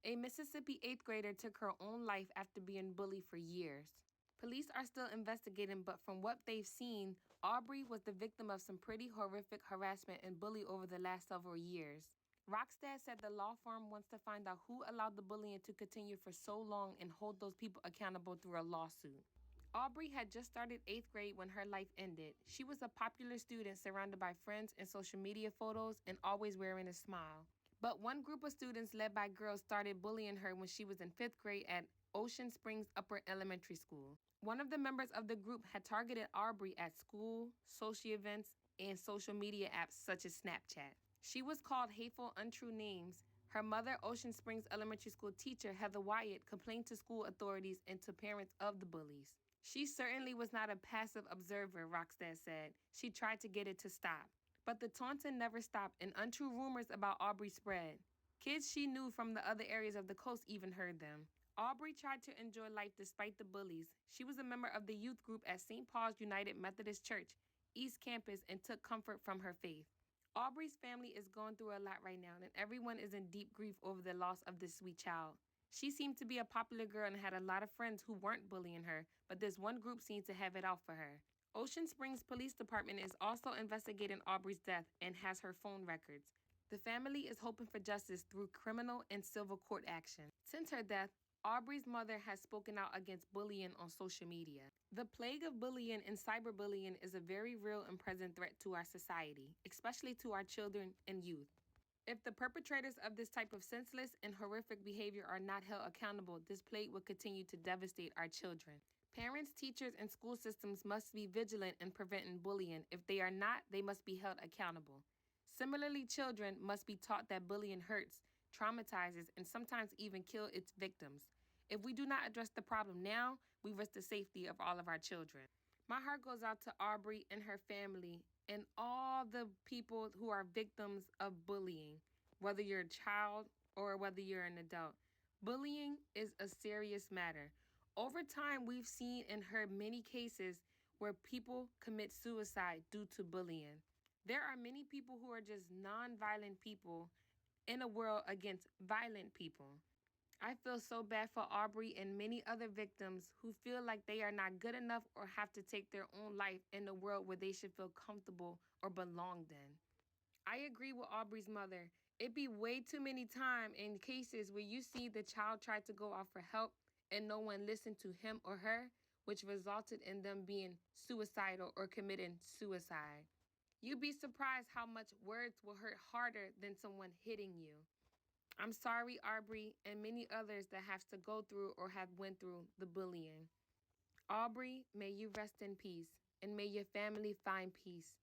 A Mississippi 8th grader took her own life after being bullied for years. Police are still investigating, but from what they've seen, Aubrey was the victim of some pretty horrific harassment and bullying over the last several years. Rockstead said the law firm wants to find out who allowed the bullying to continue for so long and hold those people accountable through a lawsuit. Aubrey had just started 8th grade when her life ended. She was a popular student surrounded by friends and social media photos and always wearing a smile. But one group of students led by girls started bullying her when she was in 5th grade at Ocean Springs Upper Elementary School. One of the members of the group had targeted Aubrey at school, social events, and social media apps such as Snapchat. She was called hateful, untrue names. Her mother, Ocean Springs Elementary School teacher Heather Wyatt, complained to school authorities and to parents of the bullies. She certainly was not a passive observer, Rockstead said. She tried to get it to stop. But the taunting never stopped, and untrue rumors about Aubrey spread. Kids she knew from the other areas of the coast even heard them. Aubrey tried to enjoy life despite the bullies. She was a member of the youth group at St. Paul's United Methodist Church, East Campus, and took comfort from her faith. Aubrey's family is going through a lot right now, and everyone is in deep grief over the loss of this sweet child. She seemed to be a popular girl and had a lot of friends who weren't bullying her, but this one group seemed to have it out for her. Ocean Springs Police Department is also investigating Aubrey's death and has her phone records. The family is hoping for justice through criminal and civil court action. Since her death, Aubrey's mother has spoken out against bullying on social media. The plague of bullying and cyberbullying is a very real and present threat to our society, especially to our children and youth. If the perpetrators of this type of senseless and horrific behavior are not held accountable, this plague will continue to devastate our children. Parents, teachers, and school systems must be vigilant in preventing bullying. If they are not, they must be held accountable. Similarly, children must be taught that bullying hurts, traumatizes, and sometimes even kills its victims. If we do not address the problem now, we risk the safety of all of our children. My heart goes out to Aubrey and her family and all the people who are victims of bullying, whether you're a child or whether you're an adult. Bullying is a serious matter. Over time, we've seen and heard many cases where people commit suicide due to bullying. There are many people who are just non-violent people in a world against violent people. I feel so bad for Aubrey and many other victims who feel like they are not good enough or have to take their own life in a world where they should feel comfortable or belonged in. I agree with Aubrey's mother. It be way too many times in cases where you see the child try to go out for help and no one listened to him or her, which resulted in them being suicidal or committing suicide. You'd be surprised how much words will hurt harder than someone hitting you. I'm sorry, Aubrey, and many others that have to go through or have went through the bullying. Aubrey, may you rest in peace, and may your family find peace.